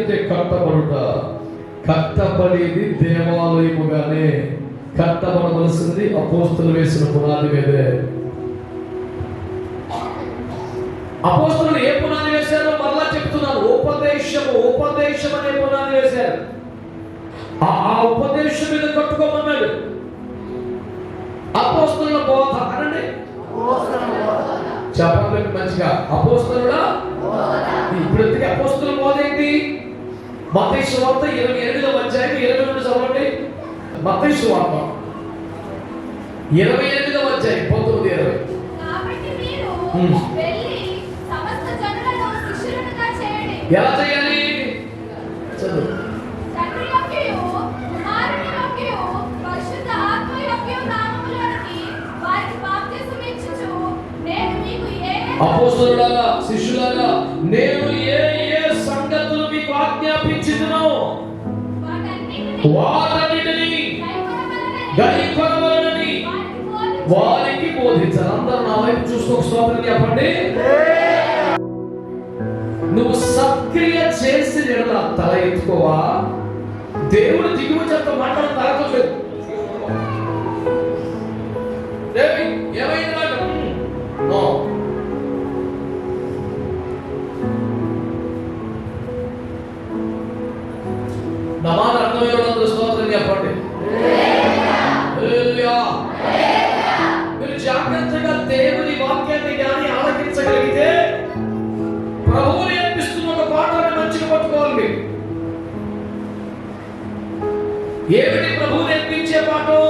అయితే కట్టబడుట, కట్టబడేది దేవాలయముగానే. కట్టబడవలసింది అపోస్తులు వేసిన పునాది మీదే. అపోస్తులు ఏ పునాది వేశారో మళ్ళా చెప్తున్నాను. ఉపదేశం అనే పునాది వేశారు. ఆ ఉపదేశం మీద కట్టుకోమన్నాడు. అపోస్తుల బోధ అనండి, చెప్పండి మంచిగా. అపోస్తుల ఇప్పుడు అపోస్తుల బోధ ఏంటి? మత్తయి సువార్త 28వ అధ్యాయం 22 చదవండి. మత్తయి సువార్త 28వ అధ్యాయం 19-20. ఎలా చేయాలి? చదువు. అపోస్తలులారా, శిష్యులారా, నేను ఏ ఏ సంగతులు మీకు ఆజ్ఞాపించుదునో వాటన్నిటిని గైకొనవలెనని వారికి బోధించాలి. అందరూ నా వైపు చూస్తూ ఒక స్తోత్రం చెప్పండి. నువ్వు సక్రియ చేసి తల ఎత్తుకోవా, దేవుడు దిగువ చెత్త మాటలు తాగలేదు. ఏమైంది మాట? నమాజ్ అర్థమయ్యేవాళ్ళందరూ స్తోత్రం చెప్పండి. మీరు జాగ్రత్తగా దేవుని వాక్యాన్ని కానీ ఆలకించగలిగితే ప్రభువు నేర్పిస్తున్న ఒక పాఠాన్ని మంచిగా పట్టుకోవాలి. ఏమిటి ప్రభువు నేర్పించే పాఠం?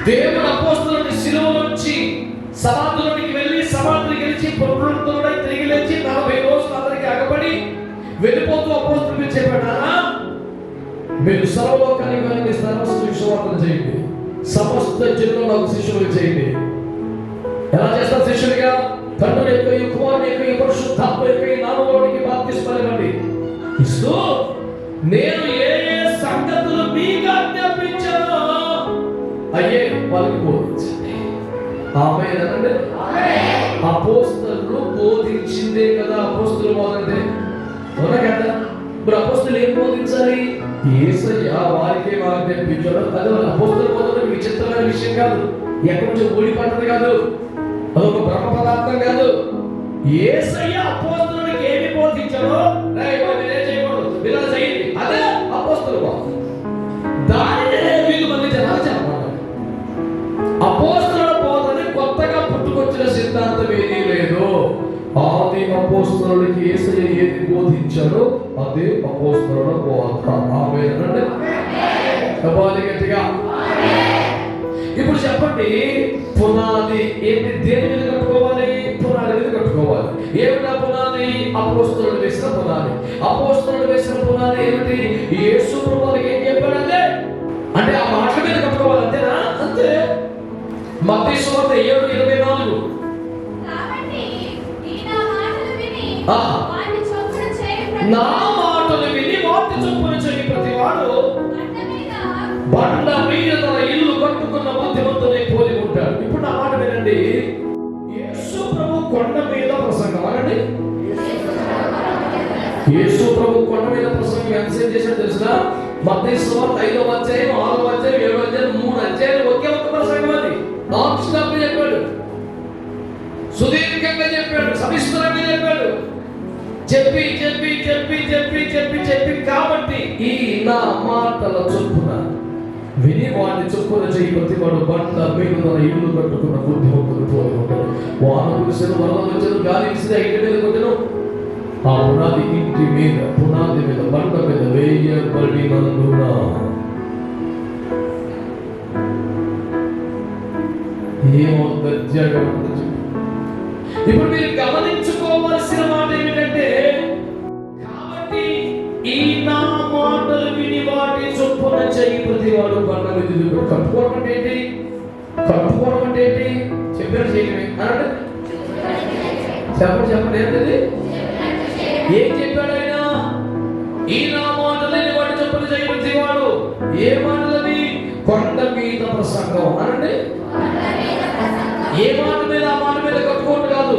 దేవుడు అపోస్తలుని శిలువలోంచి సమాధిలోనికి వెళ్ళి సమాధిని గెలిచి పునరుద్ధరణై తిరిగి లేచి 40 రోజులు అందరికి అగబడి వెళ్ళిపోతూ అపోస్తలులకు చెప్పాడా, మీరు సర్వలోకానికి వెళ్ళి సువార్తను చేయండి, సమస్త జనులను నాకు శిష్యులుగా చేయండి. ఎలా చేస్తారు శిష్యులుగా? తండ్రి యొక్క కుమారుని యొక్క పరిశుద్ధాత్మ యొక్క నామములోనికి బాప్తిస్మం ఇవ్వండి ఇస్తూ, నేను ఏ ఏ సంగతులు మీకు ఆజ్ఞాపించానో అయ్యే వాళ్ళకి బోధించండి. ఆమేన్ అనండి. అపోస్తలులు బోధించిందే కదా అపోస్తలు బోధంటే. అవునా కదా? మరి అపోస్తలు ఏం బోధించాలి? యేసయ్య వారికే వారికి నేర్పించాడు. అది అపోస్తలు బోధన విచిత్రమైన విషయం కాదు, ఎక్కడి నుంచి ఊడిపడ్డది కాదు, అదొక బ్రహ్మ పదార్థం కాదు. యేసయ్య అపోస్తలునికి ఏమి బోధించాడో చేయకూడదు, ఇలా చేయండి, అదే అపోస్తలు బోధ. దానిని వీళ్ళు మళ్ళీ జనాలు చెప్పాలి. అపోస్తలుల బోధని కొత్తగా పుట్టుకొచ్చిన సిద్ధాంతం ఏదీ లేదు. ఆది అపోస్తలులకి యేసయ్య ఏది బోధించాడో అదే అపోస్తలుల బోధ. ఆమేన్ అనండి. గట్టిగా. ఇప్పుడు చెప్పండి, పునాది ఏంటి? దేని మీద కట్టుకోవాలి? పునాది మీద కట్టుకోవాలి. ఏమిటా పునాది? అపోస్తలులు వేసిన పునాది. అపోస్తలులు వేసిన పునాది ఏమిటి? యేసు ప్రభువుకి ఏం చెప్పాడంటే అంటే ఆ మాటల మీద కట్టుకోవాలి, అంతేనా? అంతే. మత్తయి సువార్త 7:24. నా మాటలు విని వాటి చొప్పున చేయి ప్రతివాడు బండ మీద తన ఇల్లు కట్టుకున్న బుద్ధిమంతుని పోలి ఉంటాడు. ఇప్పుడు నా మాట వినండి. యేసు ప్రభు కొండ మీద ప్రసంగం అనండి. యేసు ప్రభు కొండ మీద ప్రసంగం ఎంతసేపు చేశాడు తెలుసా? మత్తయి సువార్త 5వ అధ్యాయం 6వ అధ్యాయం 7వ అధ్యాయం 3 అధ్యాయాలు ఒకే ఒక ప్రసంగం. అది నాన్ స్టాప్ చెప్పాడు, సుదీర్ఘంగా చెప్పాడు, సవిస్తరంగా చెప్పాడు. చెప్పి చెప్పి చెప్పి చెప్పి చెప్పి చెప్పి కాబట్టి ఈ నా మాటల చొప్పున విని వాడిని చొప్పున చేయి ప్రతివాడు బండ మీద తన ఇల్లు కట్టుకున్న బుద్ధిమంతుడు పోలి ఉంటాడు. వాన కురిసెను, వరద వచ్చెను, గాలి విసిరి ఇంటి మీద కొట్టెను. ఆ పునాది ఇంటి మీద, పునాది మీద, బండ మీద వేయబడినందున ఏమో దర్జాగా ఉంటుంది. ఇప్పుడు మీరు గమనించుకోవాల్సిన మాట ఏమిటంటే, కాబట్టి ఈ నా మాటలు విని వాటి చొప్పున చేయి ప్రతివాడు బండ మీద ఇల్లు కట్టుకోవడం అంటే ఏంటి? కట్టుకోవడం అంటే ఏంటి? చెప్పారు చేయడమే అనండి. చెప్పండి ఏంటది? ఏం చెప్పాడు ఆయన? ఈ నా మాటలని వాటి చొప్పున చేయి ప్రతివాడు. ఏ మాటలని? కొండ మీద ప్రసంగం అనండి. ఏ మాట మీద? ఆ మాట మీద కట్టుకోవడం కాదు.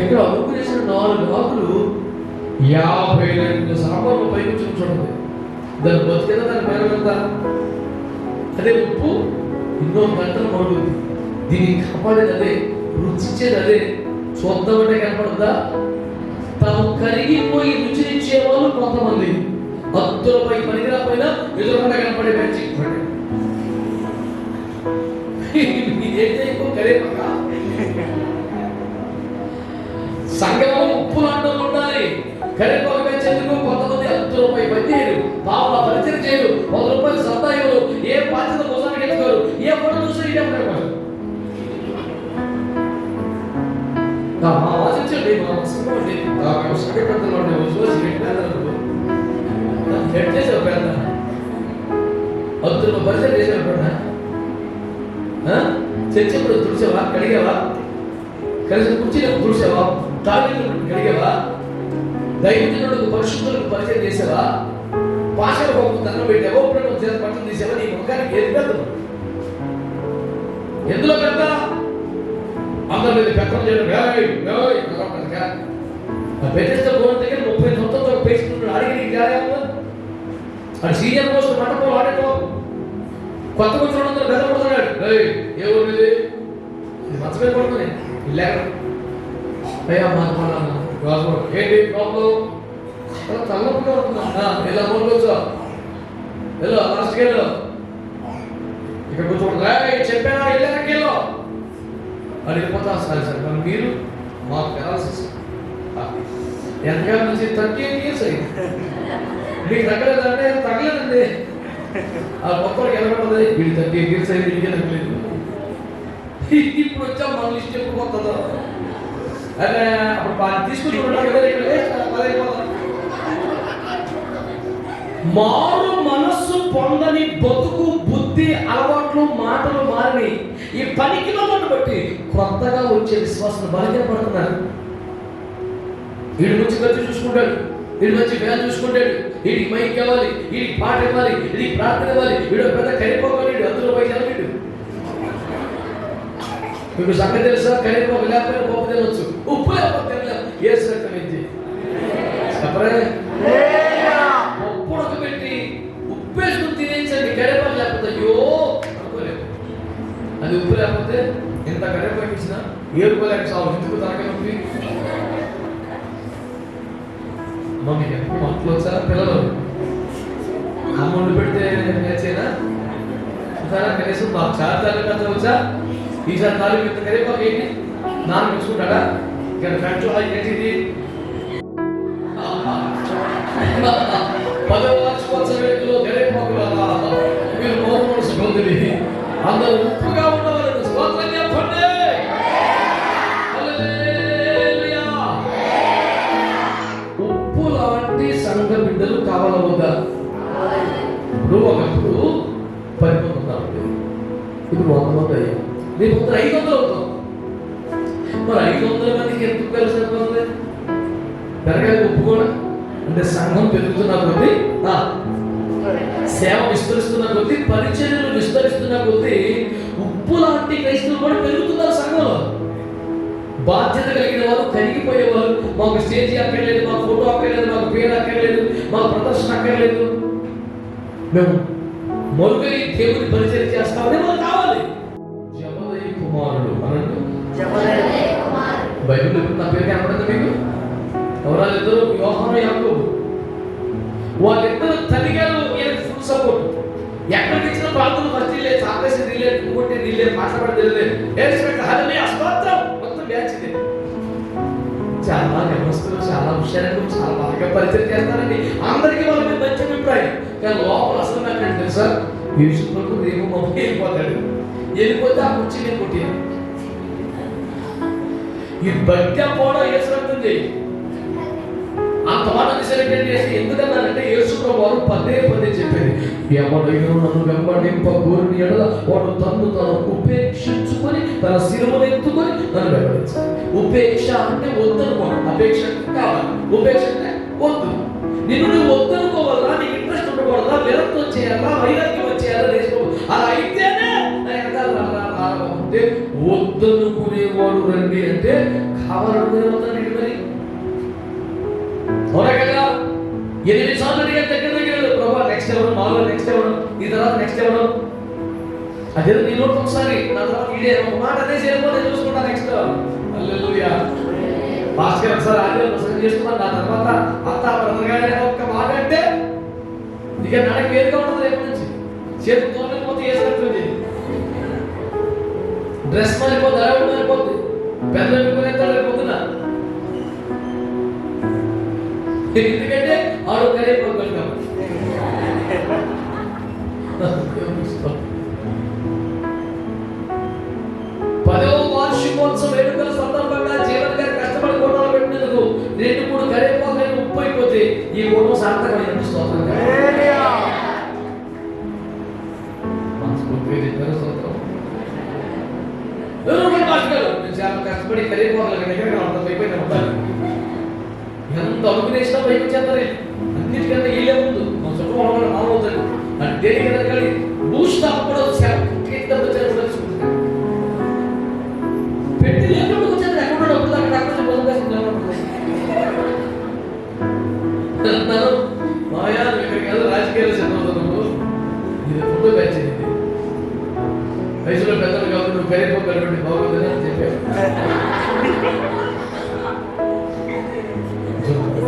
ఎక్కడ అడుగు చేసిన 4 ఆకులు 52 సాంబార్లు పైకి చూడండి. దాని బతికేదా దాని పైన వెళ్తా. అదే ఉప్పు ఎన్నో గంటలు మరుగుతుంది. దీన్ని కాపాడేది అదే, రుచిచ్చేది అదే. చూద్దామంటే కనపడద్దా? తాము కరిగిపోయి రుచినిచ్చే వాళ్ళు కొంతమంది, అద్దులపై పనికిరాపోయినా ఎదురుకుండా కనపడే మంచి కరేపక సంగమం ఉప్పు లాంటి ఉండాలి. కరేపాకు పెంచేందుకు కొంతమంది 10 రూపాయలు పనిచేయరు, పావుల పరిచయం చేయరు, 100 రూపాయలు సత్తా ఇవ్వరు, ఏ బాధ్యత మోసానికి ఎత్తుకోరు, ఏ ఫోటో చూసి ఇదే ఆలోచించండి. మా చేసావు పెద్ద 10 రూపాయలు పరిచయం చేసావు పెద్ద చర్చప్పుడు తుడిచావా, కడిగావా? కలిసి కుర్చీలకు తుడిచావా, టాయిలెట్ కడిగావా? దైవజనులకు పరిశుద్ధులకు పరిచయం చేసావా? భాషల గొప్ప దండం పెట్టావా? ఇప్పుడు చేత పట్టం తీసావా? నీ ముఖానికి ఏది పెద్ద? ఎందులో పెద్ద? అందరి మీద పెద్దలు చేయడం బెటెస్తా గోడ దగ్గర 30 సంవత్సరాలు పేసుకుంటాడు. అడిగి నీకు జాగ్రత్త అది సీనియర్ పోస్ట్ మంటపం ఆడటం కొత్త కొంచెం బెదపడుతున్నాడు. ఏ ఊరు ఇది మచ్చమే పడుతుంది లేక అయ్యా ఏంటి ప్రాబ్లం? తల్లపుగా ఉంటుందా? ఇలా కొనుక్కోవచ్చా? వెళ్ళు లాస్ట్కి వెళ్ళు. ఇక్కడ కూర్చోండి. చెప్పానా వెళ్ళాకెళ్ళో అడిగిపోతా. సరే సరే కానీ మీరు మాకు పెరాలసిస్ ఎంతకాలం నుంచి 38 years అయింది. మీకు తగ్గలేదంటే తగ్గలేదండి. ఆ గొప్పకి ఎలా పడుతుంది? వీడు 38 years అయింది, వీడికే తగ్గలేదు. ఇప్పుడు వచ్చా మన లిస్ట్ ఎప్పుడు పోతుందో అదే అప్పుడు తీసుకుంటున్నాడు కదా. ఇక్కడ మారు మనస్సు పొందని బతుకు, బుద్ధి, అలవాట్లు, మాటలు మారి ఈ పనికిలోను బట్టి కొత్తగా వచ్చే విశ్వాసం బలహీనపడుతున్నారు. వీడి మంచి ఖర్చు చూసుకుంటాడు, వీడి మంచి వ్యాన్ చూసుకుంటాడు, వీడికి మైక్ కావాలి, వీడికి పాట ఇవ్వాలి, వీడికి ప్రార్థన ఇవ్వాలి, వీడు పెద్ద కరిపోవాలి, వీడు 100 రూపాయలు వీడు. మీకు సంగతి తెలుసా? కరిపోక లేకపోతే పోపు తినవచ్చు, ఉప్పు లేకపోతే తినలేం. ఏ రకమైంది చెప్పరే? ఉప్పు పెట్టి ఉప్పేసుకుని తినేసండి. కరివేపాకు లేకపోతే అయ్యో అనుకోలేదు. అది ఉప్పు లేకపోతే ఎంత కరివేపాకు ఇచ్చినా ఏరుకోలేక సాగు. ఎందుకు తనకే నొప్పి? మమ్మీ మక్కలు వచ్చా పిల్లలు అమ్మ వండి పెడితే నేర్చేనా? చూసారా కనీసం మాకు చాలా తల్లి వచ్చా? ఈసారి 4 ఇంత కరివేపాకు ఏంటి 4 మెచ్చుకుంటాడా? ఇక్కడ ఫ్యాక్టరీ ఏంటిది 10వ వార్షికోత్సవ వేడుకలో కరివేపాకులు మీరు మౌన మనసు పొందిని అందరూ ఉప్పుగా ఉండవాలని స్తోత్రం చెప్పండి. హల్లెలూయా. ఉప్పు లాంటి సంఘ బిడ్డలు కావాలా వద్దా? ఇప్పుడు ఒకప్పుడు 10 మంది ఉన్నారు, ఇప్పుడు 100 మంది అయ్యాం. రేపు 500 అవుతాం. మరి 500 మందికి ఎందుకు కలిసి పెరగాలి ఉప్పు కూడా? అంటే సంఘం పెరుగుతున్న కొద్దీ, సేవ విస్తరిస్తున్న కొద్దీ, పరిచర్యలు విస్తరిస్తున్న కొద్దీ ఉప్పు లాంటి క్రైస్తవులు కూడా పెరుగుతున్నారు సంఘంలో. బాధ్యత కలిగిన వారు కరిగిపోయేవారు. మాకు స్టేజీ అక్కర్లేదు, మాకు ఫోటో అక్కర్లేదు, మాకు పేరు అక్కర్లేదు, మాకు ప్రదర్శన అక్కర్లేదు, మేము మరుగై దేవుని పరిచయం చేస్తామని మాకు కావాలి. జబదయి కుమారుడు అన్నట్టు బైబిల్ నా పేరు కనపడుతుంది మీకు? ఎవరాళ్ళిద్దరు? యోహాను, యాకోబు. వాళ్ళిద్దరు తల్లిగారు ఫుల్ సపోర్ట్. ఎక్కడికి ఇచ్చిన ప్రాంతం ఫస్ట్ రిలేట్, ఆపేసి రిలేట్, ఇంకోటి రిలేట్, మాట్లాడి తెలియలేదు. అస్తోత్రం మొత్తం బ్యాచ్ ఇది. చాలా గమనిస్తున్నారు, చాలా హుషారంగా, చాలా బాగా పరిచయం చేస్తారండి. అందరికీ వాళ్ళ మీద మంచి అభిప్రాయం. కానీ లోపల అసలు నాకు తెలుసా, యేసుప్రభు రేపు మమ్మీ వెళ్ళిపోతే ఆ కుర్చీ నేను కొట్టాను. ఈ బట్ట కూడా యేసు రక్తం చేయి అంత మాటని సెలెక్ట్ చేసి ఎందుకన్నానంటే యేసుప్రభు వారు పదే చెప్పేది, ఎవడైనా నన్ను వెంబడింప కోరిన యెడల వాడు తన్ను తాను ఉపేక్షించుకొని తన శిలువను ఎత్తుకొని నన్ను వెంబడించాలి. ఉపేక్ష అంటే వద్దనుకోవడం, అపేక్ష కావాలి. ఉపేక్ష అంటే వద్దు. నిన్ను నువ్వు వద్దనుకోవాలా, నీకు ఇంట్రెస్ట్ ఉండకూడదా, విరక్తి వచ్చేయాలా, వైరాగ్యం వచ్చేయాలా, నేర్చుకోవాలి. అలా అయితేనే ఉంటే వద్దు వద్దనుకునేవాడు రండి అంటే కావాలనుకునే వద్దండి మరి. అవునా కదా? 8 సార్లు అడిగారు దగ్గర ప్రభా నెక్స్ట్ ఎవరు, మాలో నెక్స్ట్ ఎవరు, ఈ తర్వాత నెక్స్ట్ ఎవరు, అదే నీ నోట్ ఒకసారి నా తర్వాత ఇదే ఒక మాట అదే చేయకపోతే చూసుకుంటా నెక్స్ట్. హల్లెలూయా. భాస్కర్ ఒకసారి ఆడియో ప్రసంగం చేస్తున్నాను, నా తర్వాత అత్త బ్రదర్ గారి ఒక్క మాట అంటే ఇక నడక వేరుగా ఉంటుంది. రేపు నుంచి చేతి తోలేకపోతే వేసినట్టుంది, డ్రెస్ మారిపోతే అరవడం మారిపోద్ది, పెద్ద వెళ్ళిపోతున్న. ఎందుకంటే ఆడు కరిగిపోతాడు కాబట్టి. 10వ వార్షికోత్సవ వేడుకల సందర్భంగా జీవన్ గారు కష్టపడి కోటలు పెట్టినందుకు 2-3 కరివేపాకులు ఉప్పు అయిపోతే ఈ కోటం సార్థకమైన స్తోత్రం. కష్టపడి కరివేపాకులు దగ్గర అయిపోయిన ఉంటారు. ఎంత అడుగునేసినా పైకి వచ్చేస్తారు. అన్నిటికన్నా వీళ్ళే ముందు మా చుట్టూ వాళ్ళ మామవుతాడు అంటే దేనికి ఎదగాలి బూస్ట్ కూడా పెట్టి ఎక్కడ వచ్చేది ఎక్కడ డబ్బులు అక్కడ అన్నారు. మాయా ఇక్కడికి వెళ్ళి రాజకీయాలు చదువుతున్నావు, ఇది ఫోటో పెంచింది వయసులో పెద్దలు కాబట్టి నువ్వు కరిగిపోగలబట్టి బాగుందని అని చెప్పారు.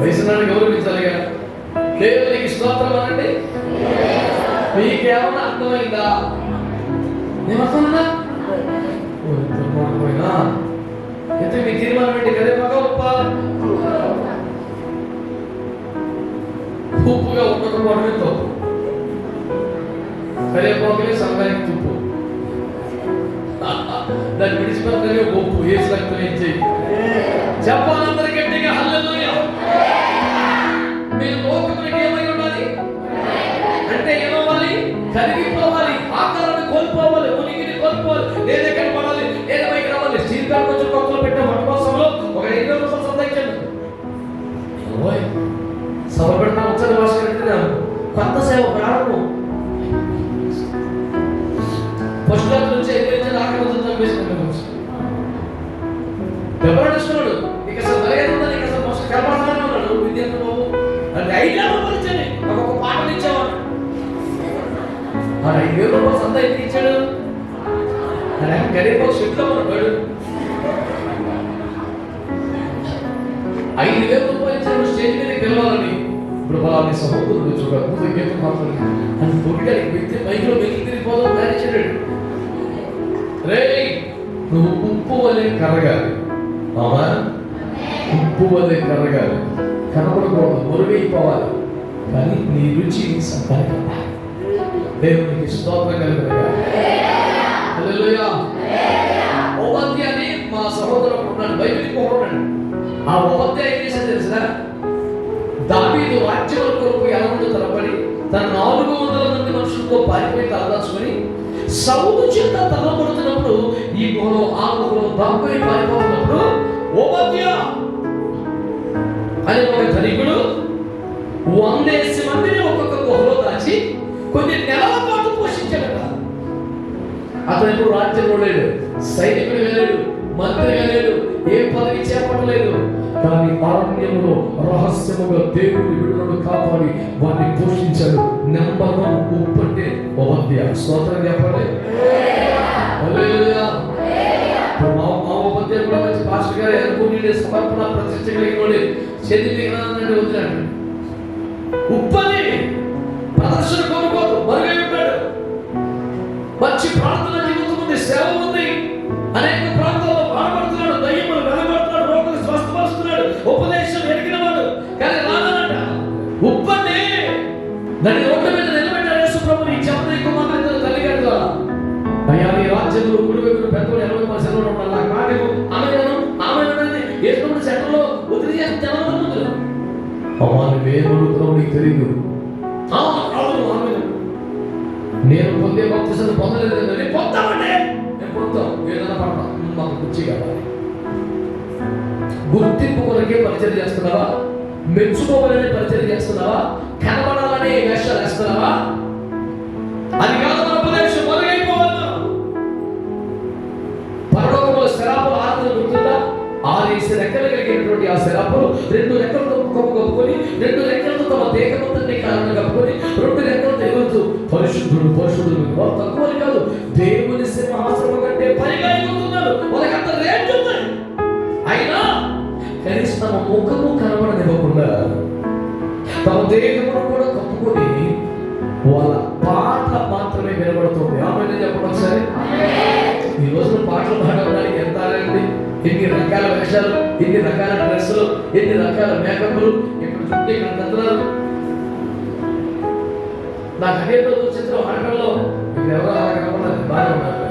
వయసునాన్ని గౌరవించాలిగా. దేవునికి స్తోత్రం అనండి. మీకేమన్నా అర్థమైందా? ఏమర్థమైందా? అయితే మీ తీర్మానం ఏంటి? కరివేపాక ఉప్పా? ఉప్పుగా ఉండకపోవడమే తప్పు. కరివేపాకులే సంఘానికి తుప్పు. దాన్ని విడిచిపెట్టలే ఉప్పు ఏసులకు ఏం చెయ్యి. చెప్పాలందరి గట్టిగా హల్లెలూయా. మీరు లోకమునికి ఏమై ఉండాలి అంటే ఏమవ్వాలి? కరిగిపోవాలి, ఆకారాన్ని కోల్పోవాలి, ఉనికిని కోల్పోవాలి, లేదా కనపడాలి, లేదా పైకి రావాలి. స్టీల్ ప్యాన్ కొంచెం కొత్తలో పెట్టే మఠకోసంలో ఒక 5,000 రూపాయలు సంపాదించాను. సభ పెడతా వచ్చాను భాష కొత్త సేవ ప్రారంభం. ఫస్ట్ క్లాస్ నుంచి అయిపోయింది ఆఖరి వచ్చి చంపేసుకున్నాడు. ఎవరు ఇక అసలు మర్యాద నీకు అసలు ఫస్ట్ కలపడానే ఉన్నాడు విద్యార్థి బాబు అంటే 5,000 రూపాయలు ఇచ్చాను. ఒక పాటలు ఇచ్చేవాడు. 5,000 రూపాయలు సంతా ఎందుకు ఇచ్చాడు? గరీబ్ షెట్లో ఉన్నాడు. 5,000 రూపాయలు ఇచ్చాడు స్టేజ్ మీద పిలవాలని. ఇప్పుడు వాళ్ళని సహోదరుడు చూడాలి గీతం మాత్రం అని పొడిగానికి వ్యక్తి మైక్లో వెలికి తిరిగిపోదాం మేనేజర్. రే నువ్వు ఉప్పు వలె కరగాలి. మామా ఉప్పు వలె కరగాలి, కనపడకూడదు, మురుగైపోవాలి, కానీ నీ రుచి సంతానం. దేవునికి స్తోత్రం కలుగుతాయి. హల్లెలూయా. ఓబద్య అని మా సహోదరుడు ఉన్నాడు, బైబిల్ పోతున్నాడు. ఆ ఓబద్య ఏం చేశాడు తెలుసా? దావీదు రాజ్యం కొరకు ఎలమందు తరబడి తన 400 మంది మనుషులతో పారిపోయి తలదాచుకొని సౌలు చేత తలపడుతున్నప్పుడు ఈ గుహలో ఆ గుహలో దాక్కుని పారిపోతున్నప్పుడు ఓబద్య అని ఒక ధనికుడు 100 మందిని ఒక్కొక్క గుహలో దాచి కొన్ని నెలల పాటు పోషించాడట. అతను ఇప్పుడు రాజ్యంలో లేడు, సైనికుడు వెళ్ళాడు, మంత్రిగా లేడు, ఏ పదవి చేపట్టలేదు. కానీ అరణ్యములో రహస్యముగా దేవుడి విడుదలను కాపాడి వారిని పోషించాడు. నెంబర్ 1 ఉప్పు అంటే ఓబద్య. స్తోత్రం చెప్పండి. హల్లెలూయా. మా ఓబద్య కూడా మంచి పాస్టర్ గారు అనుకుని సమర్పణ ప్రతిష్ఠ కలిగినోడే చేతి దిగనంటే వదిలాడు. ఉప్పని ప్రదర్శన కోరుకోదు, మరుగై ఉంటాడు. మంచి ప్రార్థన జీవితం ఉంది, సేవ ఉంది, అనేక ప్రాంతాల్లో బాధపడుతున్నాడు, దయ్యములు వెలగొడుతున్నాడు, రోగులు స్వస్థపరుస్తున్నాడు, ఉపదేశం ఎరిగినవాడు. కానీ రాదనట ఉప్పని దాని రోడ్డు మీద నిలబెట్టాడు యేసు ప్రభుని. చెప్పని కుమారుడు తల్లి గారి ద్వారా అయ్యా నీ రాజ్యంలో కుడి వైపున పెద్దలు 80% ఉండాలి. నాకు మాటకు ఆమె యేసు ప్రభు సెంటర్లో వదిలేసి జనం ముందు అమ్మాని వేరుడుతున్నావు నీకు తెలియదు. నేను పొందే బాప్తిసం పొందలేదు. నేను పొందామంటే నేను పొందుతాం, ఏదైనా పడతాం, మాకు కుర్చీ కావాలి. గుర్తింపు కొరకే పరిచయం చేస్తున్నావా? మెచ్చుకోవాలని పరిచయం చేస్తున్నావా? కనబడాలని వేషాలు వేస్తున్నావా? అది కాదు మన ఉపదేశం. మరుగైపోవాలి. పరలోకంలో 6 రెక్కలు కలిగినటువంటి ఆ శరాపులు 2 రెక్కలతో ముఖము కప్పుకొని 2 రెక్కలతో తమ దేహమంతటిని కారణం కప్పుకొని 2 రెక్కలతో ఎగురుతూ పరిశుద్ధుడు పరిశుద్ధుడు. వాళ్ళు తక్కువ కాదు, దేవుని సింహాసనం కంటే పైగా ఎగురుతున్నారు. వాళ్ళకంత రేంజ్ ఉంది. అయినా కనీసం తమ ముఖము కనబడనివ్వకుండా తమ దేహమును కూడా కప్పుకొని వాళ్ళ పాట మాత్రమే వినబడుతుంది. ఆమె చెప్పడం సరే. ఈ రోజున పాటలు పాడడానికి ఎంత అండి, ఎన్ని రకాల వేషాలు, ఎన్ని రకాల డ్రెస్సులు, ఎన్ని రకాల మేకప్లు, ఇక్కడ చుట్టూ ఇక్కడ తంత్రాలు. నాకు అదే రోజు చిత్రం ఆటల్లో ఇక్కడ ఎవరో అలా కనబడాలి, బాగా ఉన్నారు.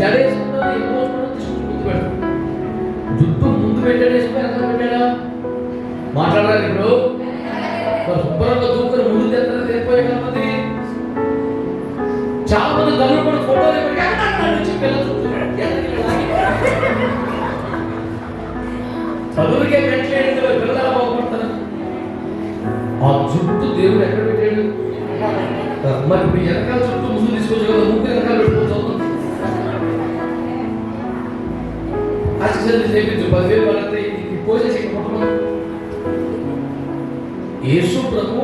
జడేసుకున్నా ఎన్నో గుర్తుపెట్టు, జుట్టు ముందు పెట్టేసుకుని ఎంత పెట్టాడా మాట్లాడాలి. ఇప్పుడు శుభ్రంగా దూకుని ముందు తెస్తారు తెగిపోయే కాకపోతే చాలా మంది తల్లు కూడా ఫోటోలు చదువుకే పెట్టలేదు, పిల్లలు బాగుపడతారు. ఆ చుట్టూ దేవుడు ఎక్కడ పెట్టాడు? మరి ఇప్పుడు వెనకాల చుట్టూ ముందు తీసుకోవచ్చు కదా, ముగ్గురు వెనకాల పెట్టుకోవచ్చు. అసిస్టెంట్ చేయించు 10,000 పడితే పోసేసి కుటుంబం. యేసు ప్రభు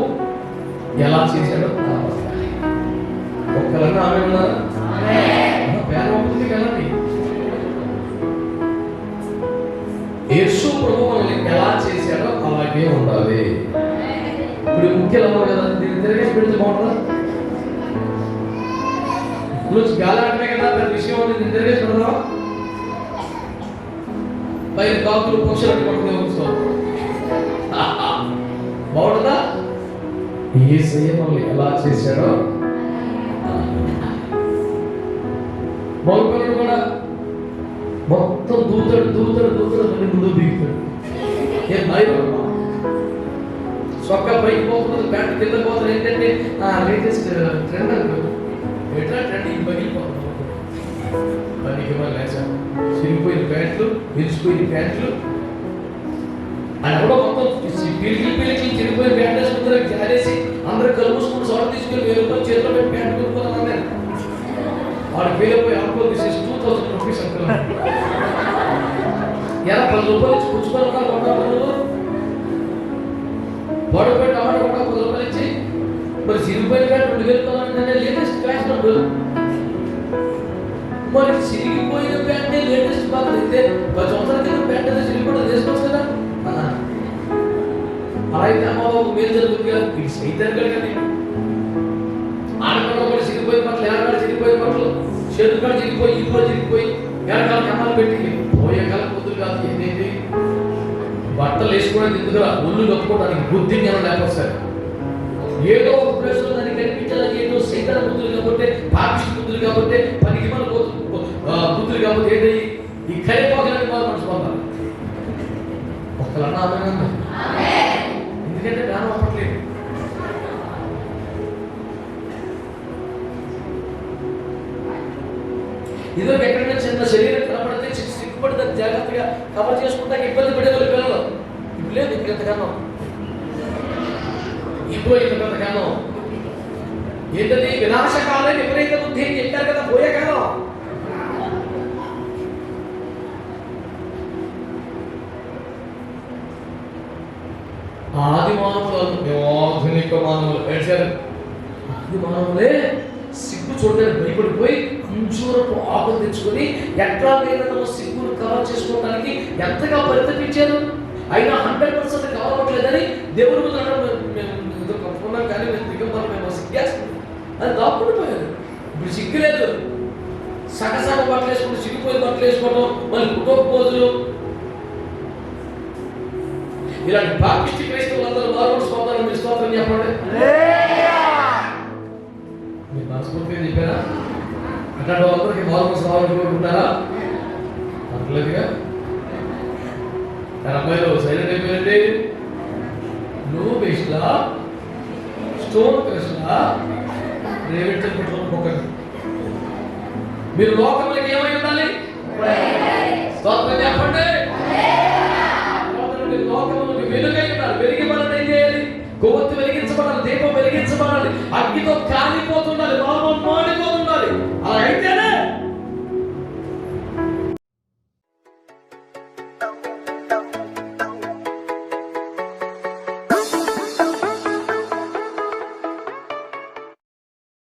ఎలా చేశాడో ఒక్కరన్నా ఆమె ఉన్నారా? పేద ఉంటుంది కదండి. యేసు ప్రభు మనల్ని ఎలా చేశాడో అలాగే ఉండాలి. ఇప్పుడు ముఖ్యం అవ్వదు కదా, దీన్ని తిరగేసి పెడితే బాగుంటుందా? ఇప్పుడు గాలి ఆటమే కదా పెద్ద విషయం ఉంది, దీన్ని తిరగేసి పెడదాం. పైన కాకులు పక్షులు పట్టుకునే వస్తాం బాగుంటుందా? యేసయ్య మనల్ని ఎలా చేశాడో. మగపిల్లడు కూడా మొత్తం దూతాడు దూతాడు దూతాడు మళ్ళీ ముందు దిగుతాడు. ఏం భయం సొక్క పైకి పోతుంది, ప్యాంట్ కింద పోతుంది. ఏంటంటే లేటెస్ట్ ట్రెండ్ అనుకో, ఎట్లా ట్రెండ్ ఇది పగిలిపోతుంది. పనికి మళ్ళీ లేచాను, చిరిగిపోయిన ప్యాంట్లు, విరిచిపోయిన ప్యాంట్లు. ఆయన కూడా మొత్తం పిలికి చిరిగిపోయిన ప్యాంట్ వేసుకుంటారు, జారేసి అందరూ కలుపుసుకుని సోడ తీసుకుని 1000 రూపాయలు చేతిలో పెట్టి ప్యాంట్ కొనుక్కోవాలి. నేను వాడు పేలిపోయి అనుకో తీసేసి 2000 రూపీస్ అనుకున్నాను. ఎలా 10 రూపాయలు ఇచ్చి పుచ్చుకొని కొన్నాను. వాడు పెట్టి టమాటా కూడా 10 రూపాయలు ఇచ్చి మరి చిరిగిపోయిన ప్యాంట్ 2000 కొనాలంటే లేటెస్ట్ ఫ్యాషన్ ఉంటుంది. మరి చిరిగిపోయిన ప్యాంటే లేటెస్ట్ బాగా అయితే 10 సంవత్సరాల కింద ప్యాంట్ అయితే చిరిగిపోవడం చేసుకోవచ్చు కదా. అలా అయితే అమ్మబాబు మేలు జరుగుతుంది కదా. ఇది సైతం కలిగండి. ఆడపిల్ల కూడా చిరిగిపోయిన బట్టలు, ఎనకాల చిరిగిపోయిన బట్టలు, చేతుకాడ చిరిగిపోయి, ఇల్లు చిరిగిపోయి, ఎనకాల కన్నాలు పెట్టి పోయే కాలం పొద్దులు కాదు. ఏంటంటే బట్టలు వేసుకోవడానికి ఎందుకురా, ఒళ్ళు కప్పుకోవడానికి బుద్ధి జ్ఞానం లేకపోతారు. ఏదో ఒక ప్లేస్లో దాన్ని కనిపించాలని ఏదో సైతాన బుద్ధులు కాబట్టి, పాపిష్టి బుద్ధులు కాబట్టి, పనికి మన బుద్ధులు కాబట్టి ఏంటి ఈ కరిపోకలని వాళ్ళు మనసు పొందాలి. ఒక్కలన్నా ఎందుకంటే జ్ఞానం అవ్వట్లేదు. ఇదో ఎక్కడైనా చిన్న శరీరం కనపడితే సిగ్గుపడితే జాగ్రత్తగా కవర్ చేసుకుంటాక ఇబ్బంది పడేవాళ్ళు పిల్లలు. ఇప్పుడు లేదు ఇంకెంతగానో, ఇప్పుడు ఇంకెంతగానో ఏంటది వినాశకాలం విపరీత బుద్ధి అని చెప్పారు కదా, పోయే కాలం. ఆది మానవులు ఆధునిక మానవులు ఏడ్చారు. ఆది మానవులే సిగ్గు చూడడానికి భయపడిపోయి అంచూరపు ఆకులు తెచ్చుకొని ఎట్లాగైనా తమ సిగ్గును కవర్ చేసుకోవడానికి ఎంతగా పరితపించారు. అయినా 100% కవర్ అవ్వట్లేదని దేవుడి ముందు మేము కప్పుకున్నాం కానీ మేము దిగంబరం, మేము సిగ్గేస్తాం అది దాక్కుడిపోయారు. ఇప్పుడు సిగ్గు లేదు, సగసగ బట్టలు వేసుకుంటూ సిగ్గిపోయిన బట్టలు వేసుకోవడం, మళ్ళీ కుటుంబ పోజులు. ఇలాంటి పాపిష్టి క్రైస్తవులందరూ మారు స్తోత్రం, మీరు స్తోత్రం చెప్పండి. మీరు మనస్ఫూర్తిగా చెప్పారా? అట్లాంటి వాళ్ళందరికీ మారు రావాలనుకుంటున్నారా? అట్లేదుగా. తన అమ్మాయిలో సైలెంట్ అయిపోయింది. నువ్వు బేస్లా స్టోన్ క్రష్లా రేవెట్ మొక్కలు. మీరు లోకంలోకి ఏమై ఉండాలి? స్తోత్రం చెప్పండి. లోకంలోకి వెలుగు